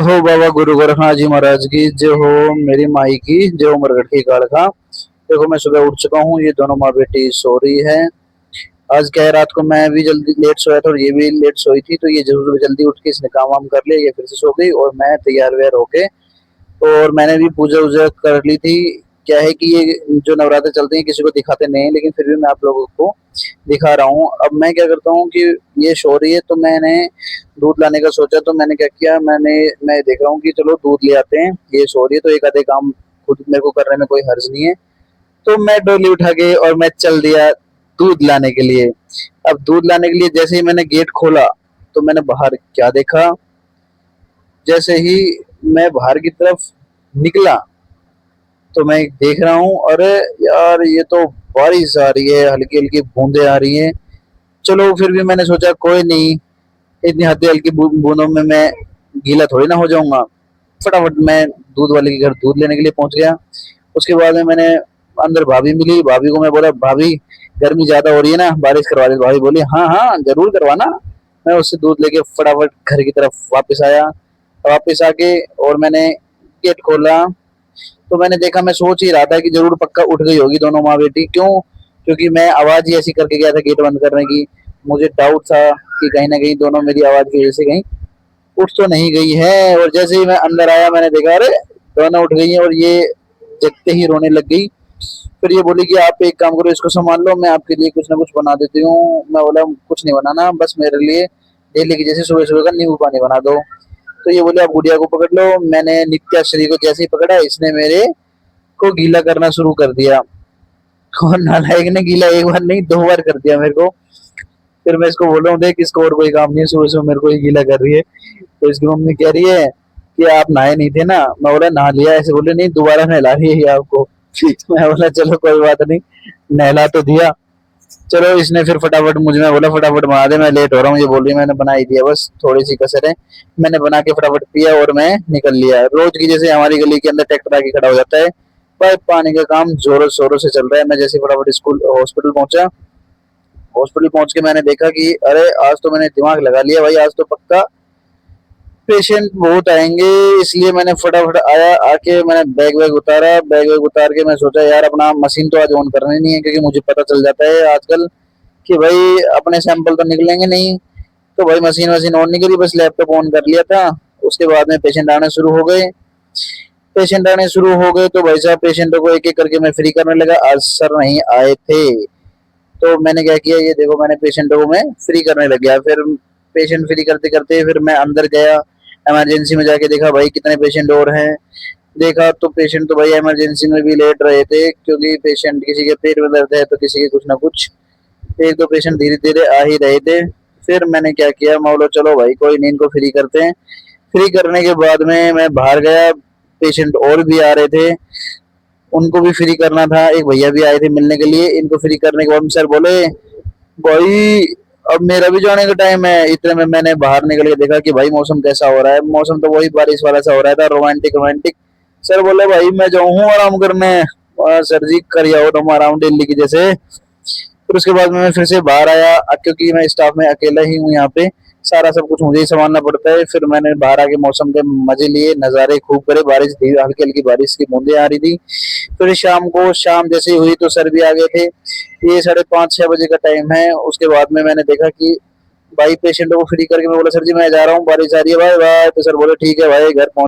हो बाबा गुरु गोरखनाथ जी महाराज की जय हो। मेरी माई की जय हो। मरगट की कालका। देखो मैं सुबह उठ चुका हूँ, ये दोनों माँ बेटी सो रही है। आज क्या है, रात को मैं भी जल्दी लेट सोया था और ये भी लेट सोई थी, तो ये जरूर जल्दी उठ के इसने काम वाम कर लिया, ये फिर से सो गई और मैं तैयार व्यार होके और मैंने भी पूजा वूजा कर ली थी। क्या है कि ये जो नवरात्र चलते हैं किसी को दिखाते नहीं हैं, लेकिन फिर भी मैं आप लोगों को दिखा रहा हूँ। अब मैं क्या करता हूँ कि ये सो रही है तो मैंने दूध लाने का सोचा, तो मैंने क्या किया, मैं देख रहा हूँ कि चलो दूध ले आते हैं, ये सो रही है तो एक आधे काम खुद मेरे को करने में कोई हर्ज नहीं है। तो मैं डोली उठा के और मैं चल दिया दूध लाने के लिए। अब दूध लाने के लिए जैसे ही मैंने गेट खोला तो मैंने बाहर क्या देखा, जैसे ही मैं बाहर की तरफ निकला तो मैं देख रहा हूँ, अरे यार ये तो बारिश आ रही है, हल्की हल्की बूंदे आ रही हैं। चलो फिर भी मैंने सोचा कोई नहीं, इतनी हल्की हल्की बूंदों में मैं गीला थोड़ी ना हो जाऊंगा। फटाफट मैं दूध वाले के घर दूध लेने के लिए पहुंच गया। उसके बाद में मैंने अंदर भाभी मिली, भाभी को मैं बोला भाभी गर्मी ज्यादा हो रही है ना, बारिश करवा दे। भाभी बोली हाँ हाँ जरूर करवाना। मैं उससे दूध लेके फटाफट घर की तरफ वापस आया। वापस आके और मैंने गेट खोला तो मैंने देखा, मैं सोच ही रहा था कि जरूर पक्का उठ गई होगी दोनों माँ बेटी। क्यों? क्योंकि मैं आवाज ही ऐसी करके गया था गेट बंद करने की। मुझे डाउट था कि कहीं ना कहीं दोनों मेरी आवाज की वजह से कहीं उठ तो नहीं गई है। और जैसे ही मैं अंदर आया मैंने देखा, अरे दोनों उठ गई हैं और ये जगते ही रोने लग गई। फिर ये बोली कि आप एक काम करो, इसको संभाल लो, मैं आपके लिए कुछ ना कुछ बना देती हूँ। मैं बोला कुछ नहीं बनाना, बस मेरे लिए डेली की जैसे सुबह सुबह का नींबू पानी बना दो। तो ये बोले आप गुड़िया को पकड़ लो। मैंने नित्याश्री को जैसे ही पकड़ा, इसने मेरे को गीला करना शुरू कर दिया। और नालायक ने गीला एक बार नहीं 2 बार कर दिया मेरे को। फिर मैं इसको बोल रहा हूँ देख इसको और कोई काम नहीं है, सुबह सुबह मेरे को ही गीला कर रही है। तो इसकी मम्मी कह रही है कि आप नहाए नहीं थे ना। मैं बोला नहा लिया। ऐसे बोले नहीं दोबारा नहला रही है ये आपको। मैं बोला चलो कोई बात नहीं, नहला तो दिया। चलो इसने फिर फटाफट मुझ में बोला फटाफट बना दे, मैं लेट हो रहा हूँ। ये बोल रही है मैंने बना ही दिया, बस थोड़ी सी कसर है। मैंने बना के फटाफट पिया और मैं निकल लिया। रोज की जैसे हमारी गली के अंदर ट्रैक्टर आके खड़ा हो जाता है, पाइप पानी का काम जोरों शोरों से चल रहा है। मैं जैसे फटाफट स्कूल हॉस्पिटल पहुंचा, हॉस्पिटल पहुंच के मैंने देखा कि अरे आज तो मैंने दिमाग लगा लिया भाई, आज तो पक्का पेशेंट बहुत आएंगे। इसलिए मैंने फटाफट आया, आके मैंने बैग वैग उतारा। बैग वैग उतार के मैं सोचा यार अपना मशीन तो आज ऑन करनी नहीं है, क्योंकि मुझे पता चल जाता है आजकल कि भाई अपने सैंपल तो निकलेंगे नहीं। तो भाई मशीन वशीन ऑन नहीं करी, बस लैपटॉप ऑन कर लिया था। उसके बाद में पेशेंट आने शुरू हो गए। पेशेंट आने शुरू हो गए तो भाई साहब पेशेंटों को एक एक करके मैं फ्री करने लगा। आज सर नहीं आए थे तो मैंने क्या किया, ये देखो मैंने पेशेंटों को मैं फ्री करने लग गया। फिर पेशेंट फ्री करते करते फिर मैं अंदर गया, इमरजेंसी में जाके देखा भाई कितने पेशेंट और हैं। देखा तो पेशेंट तो भाई इमरजेंसी में भी लेट रहे थे, क्योंकि पेशेंट किसी के पेट में दर्द है तो किसी के कुछ ना कुछ। एक दो पेशेंट धीरे धीरे आ ही रहे थे। फिर मैंने क्या किया, मैं बोला चलो भाई कोई नहीं, इनको फ्री करते हैं। फ्री करने के बाद में मैं बाहर गया, पेशेंट और भी आ रहे थे, उनको भी फ्री करना था। एक भैया भी आए थे मिलने के लिए। इनको फ्री करने के बाद सर बोले भाई अब मेरा भी जाने का टाइम है। इतने में मैंने बाहर निकल के देखा कि भाई मौसम कैसा हो रहा है। मौसम तो वही बारिश वाला सा हो रहा था, रोमांटिक रोमांटिक। सर बोले भाई मैं जाऊँ आराम करने। सर जी कर आओ तुम आराम दिल्ली की जैसे। फिर उसके बाद में मैं फिर से बाहर आया, क्योंकि मैं स्टाफ में अकेला ही हूँ यहाँ पे, सारा सब कुछ मुझे ही संभालना पड़ता है। फिर मैंने बाहर आके मौसम के मजे लिए, नज़ारे खूब करे। बारिश थी, हल्की हल्की बारिश की बूंदें आ रही थी। फिर शाम जैसे ही हुई तो सर भी आ गए थे। ये 5:30-6 बजे का टाइम है। उसके बाद में मैंने देखा कि भाई पेशेंटों को फ्री करके मैं बोला सर जी मैं जा रहा हूँ, बारिश आ रही है, बाय बाय। तो सर बोले ठीक है भाई घर पहुंच